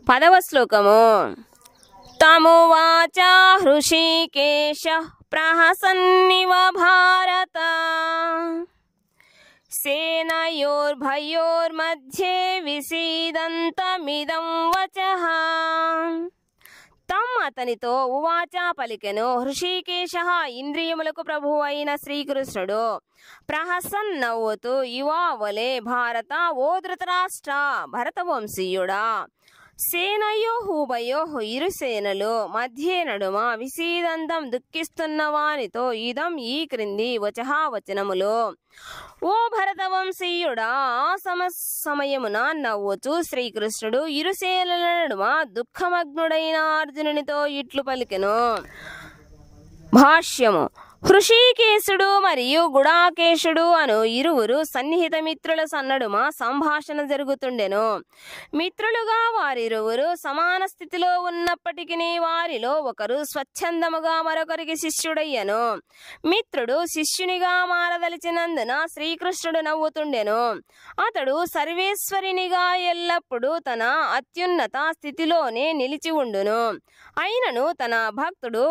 10వ శ్లోకము. తమువాచ హృషీకేశః ప్రహసన్నివ భారత సేనయోర్భయోర్మధ్యే విసీదంతమిదం వచః. తమ్ అతనితో ఉవాచ పలికెను హృషీకేశః ఇంద్రియములకు ప్రభువు అయిన శ్రీకృష్ణుడు. ప్రహసన్ నవ్వుతూ యువావలే భారత ఓ ధృతరాష్ట్ర భరతవంశీయుడా. సేనయో ఉభయో ఇరు సేనలు మధ్య నడుమ విసీదంతం దుఃఖిస్తున్న వానితో ఇదం ఈ క్రింది వచనములు. ఓ భరతవంశీయుడా. ఆ సమయమున నవ్వుచూ శ్రీకృష్ణుడు ఇరు సేనల నడుమ దుఃఖమగ్నుడైన అర్జునునితో ఇట్లు పలికెను. భాష్యము. హృషీకేశుడు మరియు గుడాకేశుడు అను ఇరువురు సన్నిహిత మిత్రుల సన్నడుమ సంభాషణ జరుగుతుండెను. మిత్రులుగా వారిరువురు సమాన స్థితిలో ఉన్నప్పటికీ వారిలో ఒకరు స్వచ్ఛందముగా మరొకరికి శిష్యుడయ్యను. మిత్రుడు శిష్యునిగా మారదలిచినందున శ్రీకృష్ణుడు నవ్వుతుండెను. అతడు సర్వేశ్వరునిగా ఎల్లప్పుడూ తన అత్యున్నత స్థితిలోనే నిలిచి ఉండును. అయినను తన భక్తుడు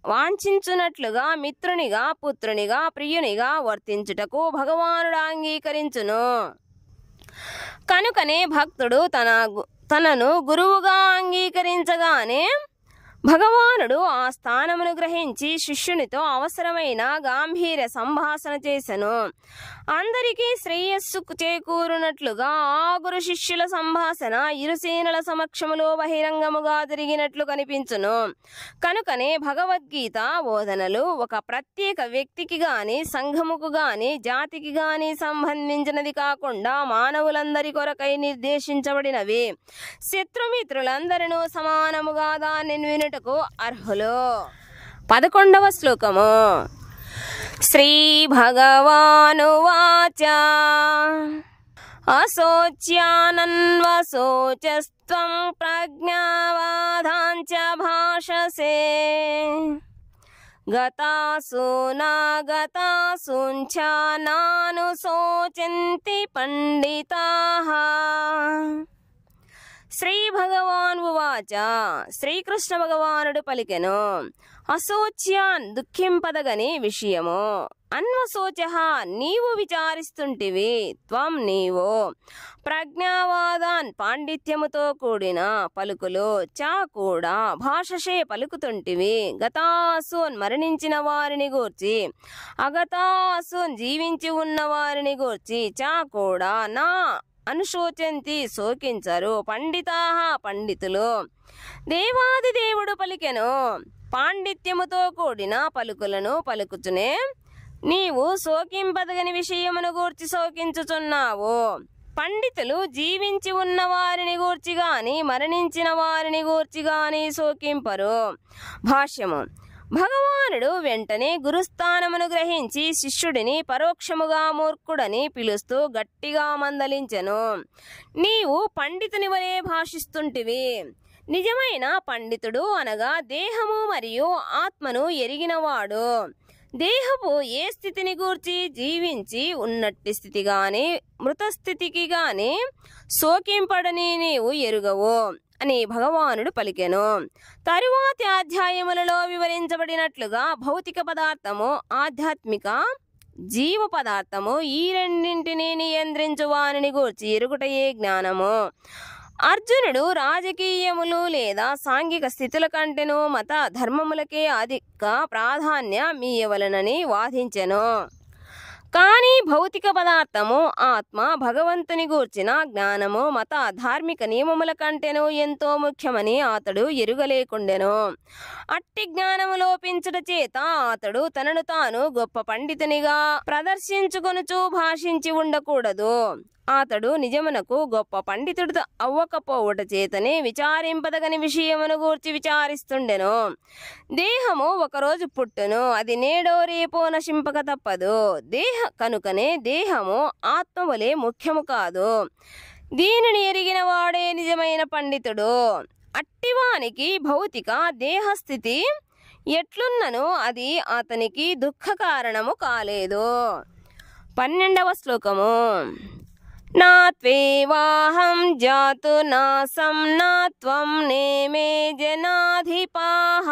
వాంఛించునట్లుగా మిత్రునిగా పుత్రునిగా ప్రియునిగా వర్తించుటకు భగవానుడు అంగీకరించును. కనుకనే భక్తుడు తనను గురువుగా అంగీకరించగానే భగవానుడు ఆ స్థానమును గ్రహించి శిష్యునితో అవసరమైన గాంభీర్య సంభాషణ చేసెను. అందరికీ శ్రేయస్సు చేకూరునట్లుగా ఆ గురు శిష్యుల సంభాషణ ఇరుసేనల సమక్షములో బహిరంగముగా జరిగినట్లు కనిపించును. కనుకనే భగవద్గీత బోధనలు ఒక ప్రత్యేక వ్యక్తికి గాని సంఘముకు గాని జాతికి గాని సంబంధించినది కాకుండా మానవులందరి కొరకై నిర్దేశించబడినవి. శత్రుమిత్రులందరూ సమానముగా దాన్ని వినుటకు అర్హులు. 11వ శ్లోకము. శ్రీ భగవానువాచ అశోచ్యానన్వశోచస్త్వం ప్రజ్ఞావాదాంచ భాషసే గతాసు నాగతాసుంచ నానుశోచంతి పండితాః. శ్రీ భగవాన్ ఉవాచ శ్రీకృష్ణ భగవానుడు పలికెను. అశోచ్యాన్ దుఃఖింపదగని విషయము. అన్వశోచః నీవు విచారిస్తుంటివి. త్వం నీవు. ప్రజ్ఞావాదాన్ పాండిత్యముతో కూడిన పలుకులు చా కూడా భాషసే పలుకుతుంటివి. గతాసూన్ మరణించిన వారిని గూర్చి అగతాసూన్ జీవించి ఉన్న వారిని గూర్చి చా కూడా నా అనుశోచంతి శోకించరు పండితాః పండితులు. దేవాది దేవుడు పలికెను. పాండిత్యముతో కూడిన పలుకులను పలుకుచునే నీవు శోకింపదగని విషయమును గూర్చి శోకించుచున్నావు. పండితులు జీవించి ఉన్న వారిని గూర్చి గాని మరణించిన వారిని గూర్చి గాని శోకింపరు. భాష్యము. భగవానుడు వెంటనే గురుస్థానమును గ్రహించి శిష్యుడిని పరోక్షముగా మూర్ఖుడని పిలుస్తూ గట్టిగా మందలించెను. నీవు పండితుని వలె భాషిస్తుంటివి. నిజమైన పండితుడు అనగా దేహము మరియు ఆత్మను ఎరిగినవాడు. దేహపు ఏ స్థితిని గూర్చి జీవించి ఉన్నట్టి స్థితి గాని మృతస్థితికి గాని శోకింపడని నీవు ఎరుగవు అని భగవానుడు పలికెను. తరువాతి అధ్యాయములలో వివరించబడినట్లుగా భౌతిక పదార్థము ఆధ్యాత్మిక జీవ పదార్థము ఈ రెండింటినీ నియంత్రించు వానిని గూర్చి ఎరుగుటయే జ్ఞానము. అర్జునుడు రాజకీయములు లేదా సాంఘిక స్థితుల కంటేనూ మత ధర్మములకే అధిక ప్రాధాన్యమియ్యవలెనని వాదించెను. కానీ భౌతిక పదార్థము ఆత్మ భగవంతుని గూర్చిన జ్ఞానము మత ధార్మిక నియమముల కంటేనూ ఎంతో ముఖ్యమని అతడు ఎరుగలేకుండెను. అట్టి జ్ఞానము లోపించుట చేత అతడు తనను తాను గొప్ప పండితునిగా ప్రదర్శించుకొనుచు భాషించి ఉండకూడదు. అతడు నిజమునకు గొప్ప పండితుడు అవ్వకపోవుట చేతనే విచారింపదగని విషయమును గూర్చి విచారిస్తుండెను. దేహము ఒకరోజు పుట్టును, అది నేడో రేపో నశింపక తప్పదు. కనుకనే దేహము ఆత్మ వలె ముఖ్యము కాదు. దీనిని ఎరిగిన వాడే నిజమైన పండితుడు. అట్టివానికి భౌతిక దేహస్థితి ఎట్లున్నను అది అతనికి దుఃఖ కారణము కాలేదు. 12వ శ్లోకము. నా త్వేవాహం జాతు నాసం నా త్వం నేమే జనాధిపాః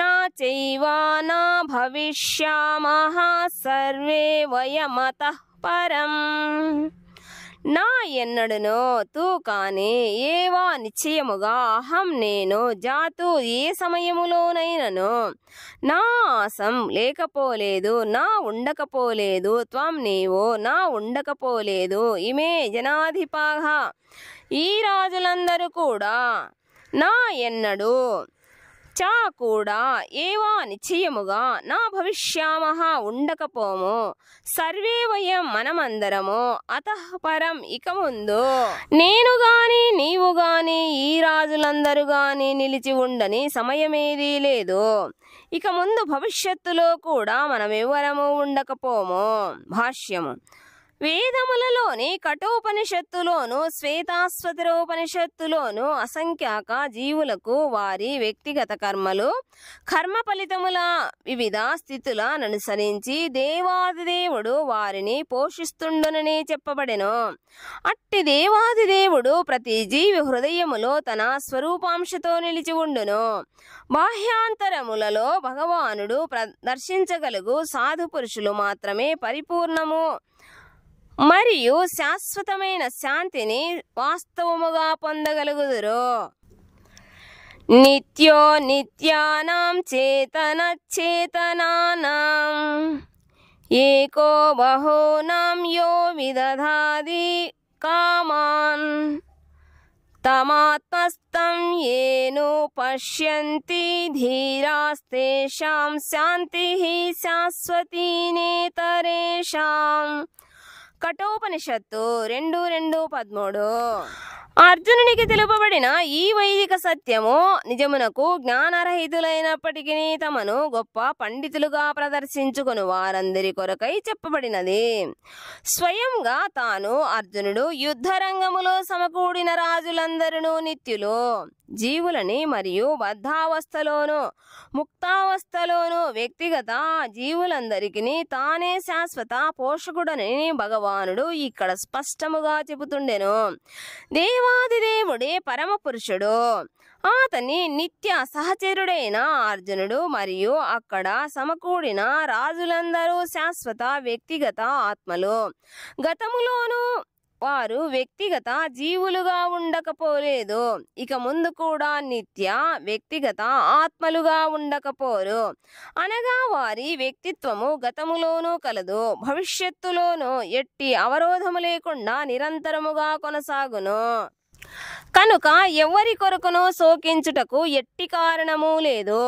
నా చైవా నా భవిష్యామః సర్వే వయమతః పరం. నా ఎన్నడునో తూ కాని ఏవా నిశ్చయముగా అహం నేను జాతు ఏ సమయములోనైనను నా ఆసం లేకపోలేదు నా ఉండకపోలేదు త్వం నీవు నా ఉండకపోలేదు ఇమే జనాధిపాః ఈ రాజులందరూ కూడా నా ఎన్నడు చా కూడా ఏవా నిశ్చయముగా నా భవిష్యామః ఉండకపోము సర్వే వయం మనమందరము అతః పరం ఇక ముందు నేను గాని నీవు గాని ఈ రాజులందరూ గాని నిలిచి ఉండని సమయమేదీ లేదు. ఇక ముందు భవిష్యత్తులో కూడా మనమెవ్వరము ఉండకపోము. భాష్యము. వేదములలోని కఠోపనిషత్తులోను శ్వేతాశ్వతరోపనిషత్తులోను అసంఖ్యాక జీవులకు వారి వ్యక్తిగత కర్మలు కర్మ ఫలితముల వివిధ స్థితులననుసరించి దేవాదిదేవుడు వారిని పోషిస్తుండునని చెప్పబడెను. అట్టి దేవాదిదేవుడు ప్రతి జీవి హృదయములో తన స్వరూపాంశతో నిలిచి ఉండును. బాహ్యాంతరములలో భగవానుడు దర్శించగలుగు సాధు పురుషులు మాత్రమే పరిపూర్ణము మరియు శాశ్వతమైన శాంతిని వాస్తవముగా పొందగలుగుదురు. నిత్యో నిత్యానాం చేతన చేతనానాం ఏకో బహూనాం యో విదధాది కామాన్ తమాత్మస్థం ఏను పశ్యంతి ధీరాస్తేషాం శాంతిః శాశ్వతీ నేతరేషాం. కఠోపనిషత్తు 2:2-13. అర్జునునికి తెలుపబడిన ఈ వైదిక సత్యము నిజమునకు జ్ఞానరహితులైనప్పటికీ తమను గొప్ప పండితులుగా ప్రదర్శించుకుని వారందరి కొరకై చెప్పబడినది. స్వయంగా తాను అర్జునుడు యుద్ధరంగములో సమకూడిన రాజులందరూ నిత్యులు జీవులని మరియు బద్ధావస్థలోను ముక్తావస్థలోను వ్యక్తిగత జీవులందరికీ తానే శాశ్వత పోషకుడని భగవానుడు ఇక్కడ స్పష్టముగా చెబుతుండెను. దేవాదిదేవుడే పరమ పురుషుడు. అతని నిత్య సహచరుడైన అర్జునుడు మరియు అక్కడ సమకూడిన రాజులందరూ శాశ్వత వ్యక్తిగత ఆత్మలు. గతములోను వారు వ్యక్తిగత జీవులుగా ఉండకపోలేదు, ఇక ముందు కూడా నిత్య వ్యక్తిగత ఆత్మలుగా ఉండకపోరు. అనగా వారి వ్యక్తిత్వము గతములోనూ కలదు, భవిష్యత్తులోనూ ఎట్టి అవరోధము లేకుండా నిరంతరముగా కొనసాగును. కనుక ఎవరి కొరకును శోకించుటకు ఎట్టి కారణము లేదు.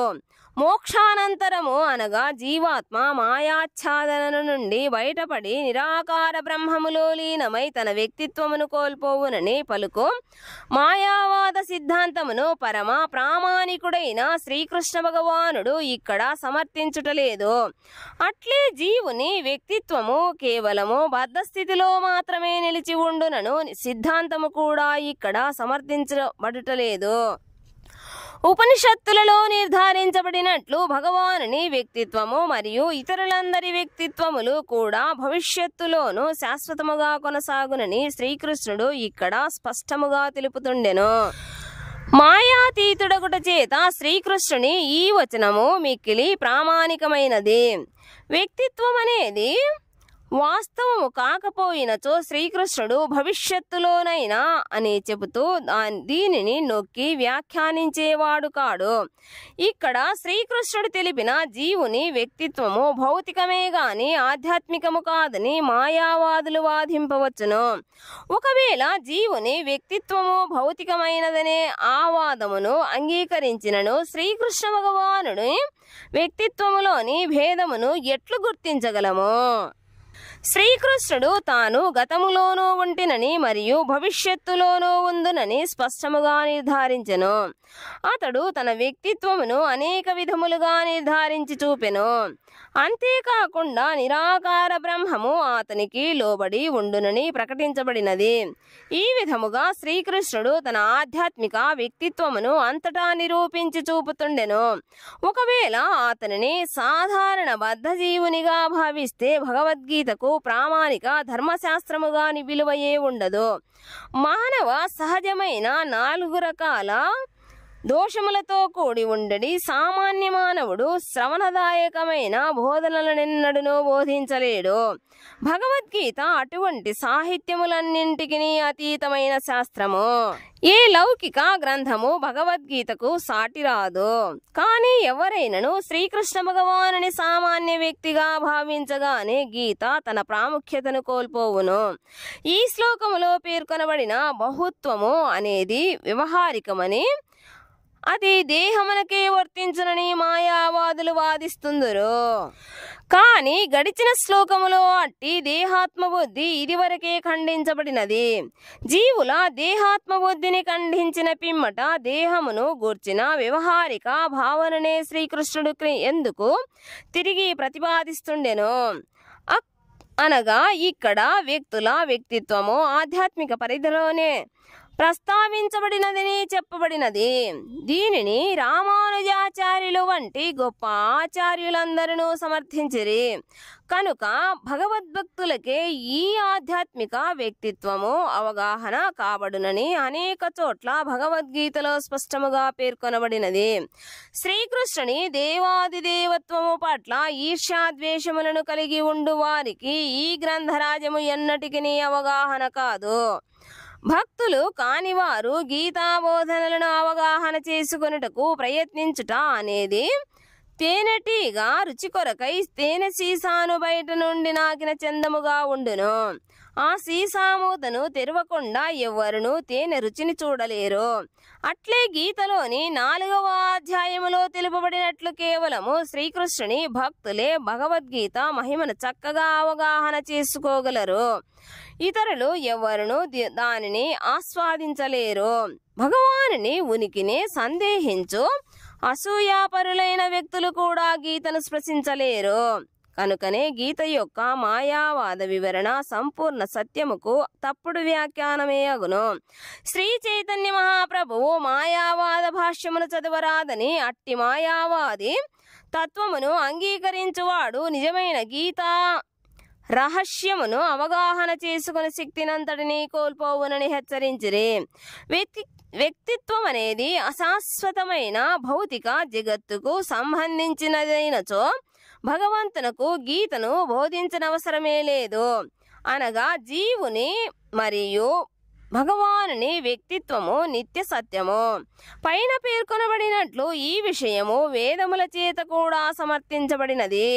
మోక్షానంతరము అనగా జీవాత్మ మాయాచ్ఛాదన నుండి బయటపడి నిరాకార బ్రహ్మములో లీనమై తన వ్యక్తిత్వమును కోల్పోవునని పలుకు మాయావాద సిద్ధాంతమును పరమ ప్రామాణికుడైన శ్రీకృష్ణ భగవానుడు ఇక్కడ సమర్థించుటలేదు. అట్లే జీవుని వ్యక్తిత్వము కేవలము బద్ధస్థితిలో మాత్రమే నిలిచి ఉండునను సిద్ధాంతము కూడా ఇక్కడ సమర్థించబడుటలేదు. ఉపనిషత్తులలో నిర్ధారించబడినట్లు భగవానుని వ్యక్తిత్వము మరియు ఇతరులందరి వ్యక్తిత్వములు కూడా భవిష్యత్తులోనూ శాశ్వతముగా కొనసాగునని శ్రీకృష్ణుడు ఇక్కడ స్పష్టముగా తెలుపుతుండెను. మాయాతీతుడగుట చేత శ్రీకృష్ణుని ఈ వచనము మిక్కిలి ప్రామాణికమైనది. వ్యక్తిత్వం అనేది వాస్తవము కాకపోయినచో శ్రీకృష్ణుడు భవిష్యత్తులోనైనా అని చెబుతూ దీనిని నొక్కి వ్యాఖ్యానించేవాడు కాడు. ఇక్కడ శ్రీకృష్ణుడు తెలిపిన జీవుని వ్యక్తిత్వము భౌతికమే గాని ఆధ్యాత్మికము కాదని మాయావాదులు వాదింపవచ్చును. ఒకవేళ జీవుని వ్యక్తిత్వము భౌతికమైనదనే ఆ వాదమును అంగీకరించినను శ్రీకృష్ణ భగవానుడి వ్యక్తిత్వములోని భేదమును ఎట్లు గుర్తించగలము? శ్రీకృష్ణుడు తాను గతములోనూ ఉంటినని మరియు భవిష్యత్తులోనూ ఉందునని స్పష్టముగా నిర్ధారించెను. అతడు తన వ్యక్తిత్వమును అనేక విధములుగా నిర్ధారించి చూపెను. అంతేకాకుండా నిరాకార బ్రహ్మము అతనికి లోబడి ఉండునని ప్రకటించబడినది. ఈ విధముగా శ్రీకృష్ణుడు తన ఆధ్యాత్మిక వ్యక్తిత్వమును అంతటా నిరూపించి చూపుతుండెను. ఒకవేళ అతనిని సాధారణ బద్ధజీవునిగా భావిస్తే భగవద్గీతకు గీతకు ప్రామాణిక ధర్మశాస్త్రముగా విలువయే ఉండదు. మానవ సహజమైన 4 రకాల దోషములతో కూడి ఉండడి సామాన్య మానవుడు శ్రవణదాయకమైన బోధనలనెన్నడూ బోధించలేడు. భగవద్గీత అటువంటి సాహిత్యములన్నింటికి అతీతమైన శాస్త్రము. ఏ లౌకిక గ్రంథము భగవద్గీతకు సాటిరాదు. కానీ ఎవరైనను శ్రీకృష్ణ భగవానుని సామాన్య వ్యక్తిగా భావించగానే గీత తన ప్రాముఖ్యతను కోల్పోవును. ఈ శ్లోకములో పేర్కొనబడిన బహుత్వము అనేది వ్యవహారికమని, అది దేహమునకే వర్తించునని మాయావాదులు వాదిస్తుందరు. కానీ గడిచిన శ్లోకములో అట్టి దేహాత్మబుద్ధి ఇదివరకే ఖండించబడినది. జీవుల దేహాత్మబుద్ధిని ఖండించిన పిమ్మట దేహమును గూర్చిన వ్యవహారిక భావననే శ్రీకృష్ణుడు ఎందుకు తిరిగి ప్రతిపాదిస్తుండెను అనగా, ఇక్కడ వ్యక్తుల వ్యక్తిత్వము ఆధ్యాత్మిక పరిధిలోనే ప్రస్తావించబడినదని చెప్పబడినది. దీనిని రామానుజాచార్యులు వంటి గొప్ప ఆచార్యులందరూ సమర్థించిరి. కనుక భగవద్భక్తులకే ఈ ఆధ్యాత్మిక వ్యక్తిత్వము అవగాహన కాబడునని అనేక చోట్ల భగవద్గీతలో స్పష్టముగా పేర్కొనబడినది. శ్రీకృష్ణుని దేవాదిదేవత్వము పట్ల ఈర్ష్యాద్వేషములను కలిగి ఉండు వారికి ఈ గ్రంథరాజము ఎన్నటికీ అవగాహన కాదు. భక్తులు కానివారు గీతాబోధనలను అవగాహన చేసుకొనుటకు ప్రయత్నించుట అనేది తేనెటీగా రుచి కొరకై తేనె సీసాను బయట నుండి నాకిన చందముగా ఉండును. ఆ సీసామూతను తెరవకుండా ఎవ్వరును తేనె రుచిని చూడలేరు. అట్లే గీతలోని 4వ అధ్యాయములో తెలుపబడినట్లు కేవలము శ్రీకృష్ణుని భక్తులే భగవద్గీత మహిమను చక్కగా అవగాహన చేసుకోగలరు. ఇతరులు ఎవరును దానిని ఆస్వాదించలేరు. భగవానుని ఉనికిని సందేహించు అసూయాపరులైన వ్యక్తులు కూడా గీతను స్పృశించలేరు. కనుకనే గీత యొక్క మాయావాద వివరణ సంపూర్ణ సత్యముకు తప్పుడు వ్యాఖ్యానమే అగును. శ్రీ చైతన్య మహాప్రభువు మాయావాద భాష్యమును చదవరాదని, అట్టి మాయావాది తత్వమును అంగీకరించువాడు నిజమైన గీతా రహస్యమును అవగాహన చేసుకుని శక్తినంతటినీ కోల్పోవునని హెచ్చరించిరి. వ్యక్తిత్వం అనేది అశాశ్వతమైన భౌతిక జగత్తుకు సంబంధించినదైనచో భగవంతునకు గీతను బోధించనవసరమే లేదు. అనగా జీవుని మరియు భగవానుని వ్యక్తిత్వము నిత్య సత్యము. పైన పేర్కొనబడినట్లు ఈ విషయము వేదముల చేత కూడా సమర్థించబడినది.